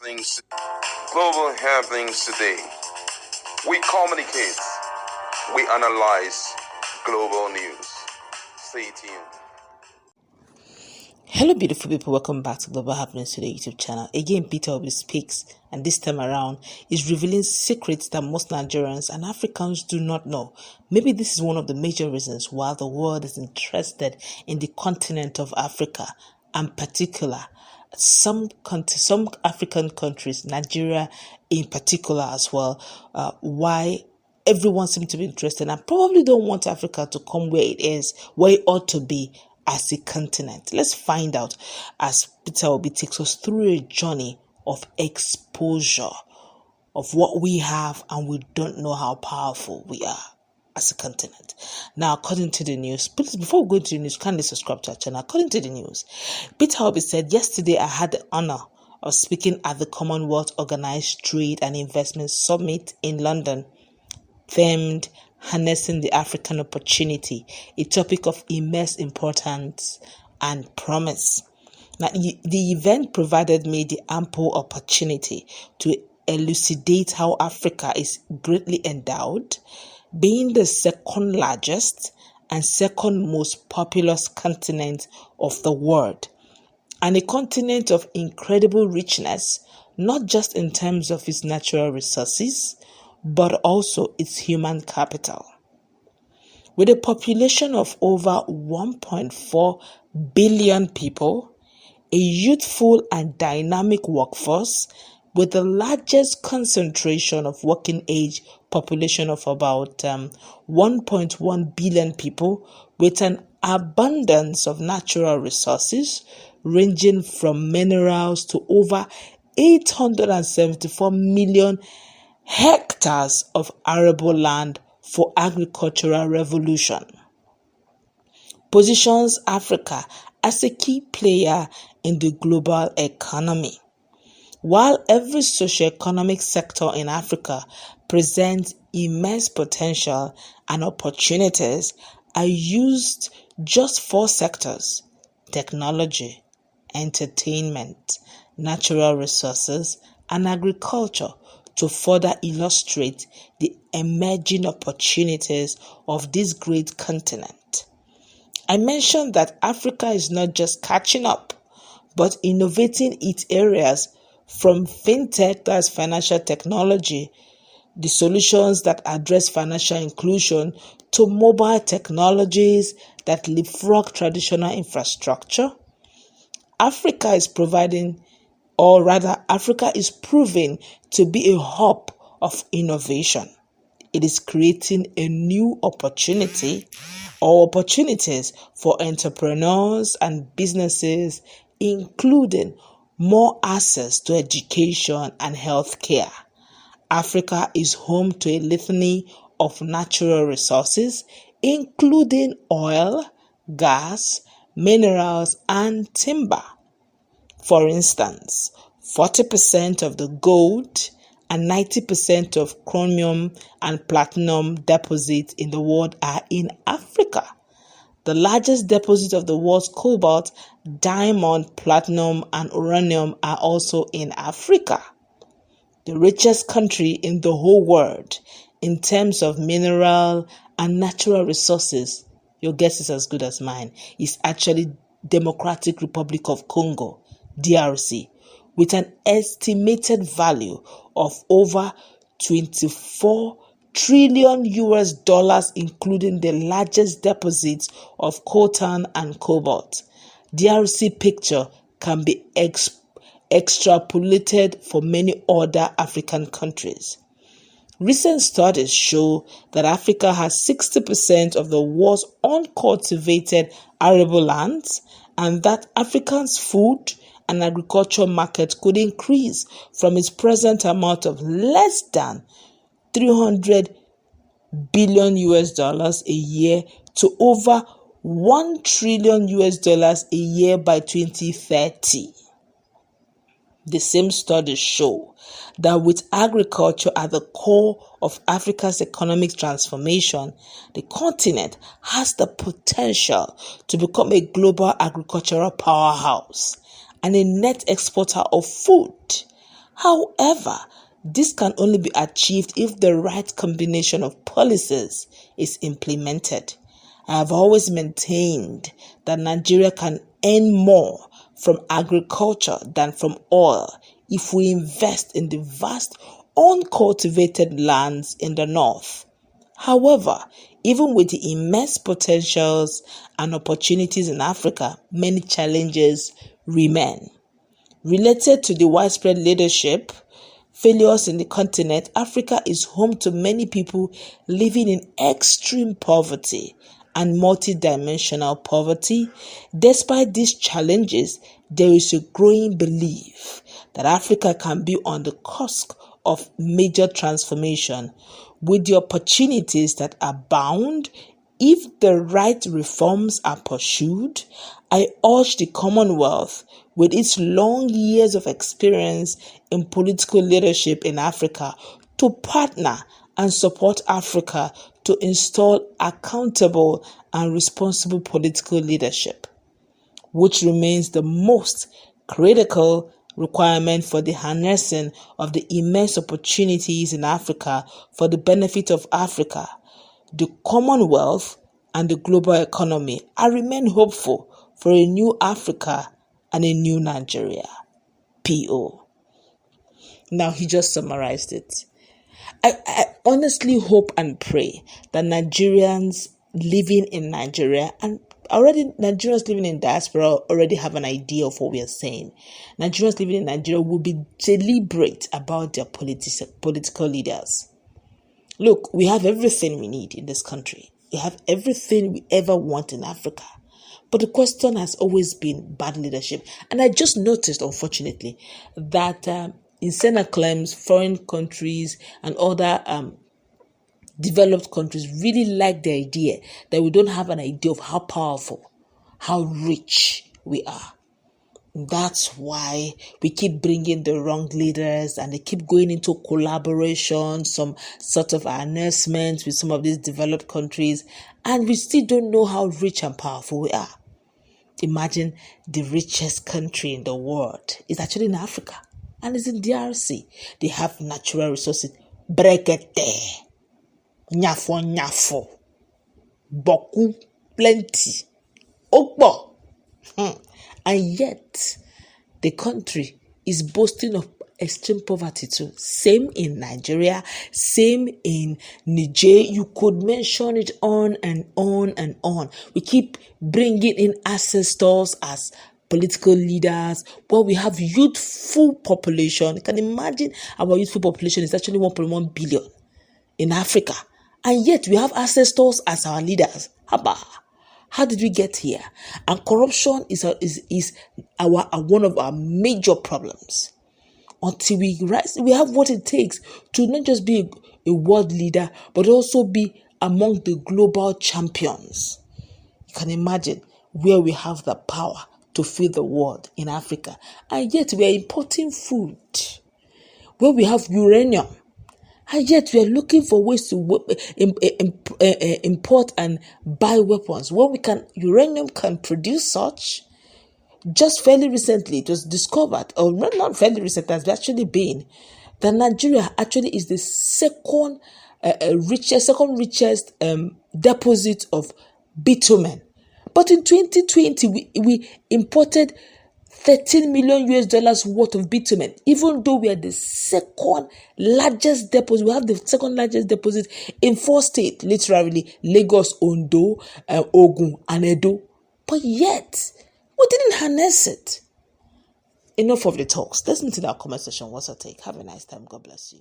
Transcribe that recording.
Things, global happenings today. We communicate, we analyze global news. Stay tuned. Hello beautiful people, welcome back to Global Happenings Today YouTube channel. Again, Peter Obi speaks, and this time around is revealing secrets that most Nigerians and Africans do not know. Maybe this is one of the major reasons why the world is interested in the continent of Africa, and particular some African countries, Nigeria in particular as well, why everyone seems to be interested and probably don't want Africa to come where it is, where it ought to be as a continent. Let's find out as Peter Obi takes us through a journey of exposure of what we have, and we don't know how powerful we are as a continent. Now, according to the news, please, before we go into the news, kindly subscribe to our channel. According to the news, Peter Obi said, yesterday I had the honor of speaking at the Commonwealth Organized Trade and Investment Summit in London, themed Harnessing the African Opportunity, a topic of immense importance and promise. Now, the event provided me the ample opportunity to elucidate how Africa is greatly endowed, being the second largest and second most populous continent of the world, and a continent of incredible richness, not just in terms of its natural resources, but also its human capital. With a population of over 1.4 billion people, a youthful and dynamic workforce with the largest concentration of working age population of about 1.1 billion people, with an abundance of natural resources ranging from minerals to over 874 million hectares of arable land for agricultural revolution, positions Africa as a key player in the global economy. While every socio-economic sector in Africa presents immense potential and opportunities, I used just 4 sectors: technology, entertainment, natural resources, and agriculture, to further illustrate the emerging opportunities of this great continent. I mentioned that Africa is not just catching up, but innovating its areas from fintech, that's financial technology, the solutions that address financial inclusion, to mobile technologies that leapfrog traditional infrastructure. Africa is proving to be a hub of innovation. It is creating a new opportunities for entrepreneurs and businesses, including more access to education and healthcare. Africa is home to a litany of natural resources, including oil, gas, minerals, and timber. For instance, 40% of the gold and 90% of chromium and platinum deposits in the world are in Africa. The largest deposit of the world's cobalt, diamond, platinum, and uranium are also in Africa. The richest country in the whole world in terms of mineral and natural resources, your guess is as good as mine, is actually Democratic Republic of Congo, DRC, with an estimated value of over 24 trillion US dollars, including the largest deposits of coltan and cobalt. DRC picture can be extrapolated for many other African countries. Recent studies show that Africa has 60% of the world's uncultivated arable lands, and that Africa's food and agriculture market could increase from its present amount of less than 300 billion US dollars a year to over 1 trillion US dollars a year by 2030. The same studies show that with agriculture at the core of Africa's economic transformation, the continent has the potential to become a global agricultural powerhouse and a net exporter of food. However, this can only be achieved if the right combination of policies is implemented. I have always maintained that Nigeria can earn more from agriculture than from oil if we invest in the vast uncultivated lands in the north. However, even with the immense potentials and opportunities in Africa, many challenges remain. Related to the widespread leadership failures in the continent, Africa is home to many people living in extreme poverty and multidimensional poverty. Despite these challenges, there is a growing belief that Africa can be on the cusp of major transformation with the opportunities that abound if the right reforms are pursued. I urge the Commonwealth, with its long years of experience in political leadership in Africa, to partner and support Africa to install accountable and responsible political leadership, which remains the most critical requirement for the harnessing of the immense opportunities in Africa for the benefit of Africa, the Commonwealth, and the global economy. I remain hopeful for a new Africa and a new Nigeria. P.O. Now, he just summarized it. I honestly hope and pray that Nigerians living in Nigeria, and already Nigerians living in diaspora already have an idea of what we are saying. Nigerians living in Nigeria will be deliberate about their political leaders. Look, we have everything we need in this country. We have everything we ever want in Africa. But the question has always been bad leadership. And I just noticed, unfortunately, that in Senate claims, foreign countries and other developed countries really like the idea that we don't have an idea of how powerful, how rich we are. That's why we keep bringing the wrong leaders and they keep going into collaboration, some sort of announcements with some of these developed countries, and we still don't know how rich and powerful we are. Imagine the richest country in the world is actually in Africa and it's in DRC. They have natural resources. Brekete, nyafo, boku, plenty, okbo. And yet, the country is boasting of extreme poverty too. Same in Nigeria, same in Niger. You could mention it on and on and on. We keep bringing in ancestors as political leaders, but we have youthful population. You can imagine our youthful population is actually 1.1 billion in Africa. And yet, we have ancestors as our leaders. How did we get here? And corruption is one of our major problems. Until we rise, we have what it takes to not just be a world leader, but also be among the global champions. You can imagine where we have the power to feed the world in Africa. And yet we are importing food, where we have uranium. And yet we are looking for ways to import and buy weapons. Uranium can produce such. Just fairly recently, it was discovered, or not fairly recent, has actually been, that Nigeria actually is the second richest deposit of bitumen. But in 2020, we imported $13 million worth of bitumen, even though we are the second largest deposit. We have the second largest deposit in 4 states, literally Lagos, Ondo, Ogun, and Edo. But yet, we didn't harness it. Enough of the talks. Let's meet in our comment section. What's your take? Have a nice time. God bless you.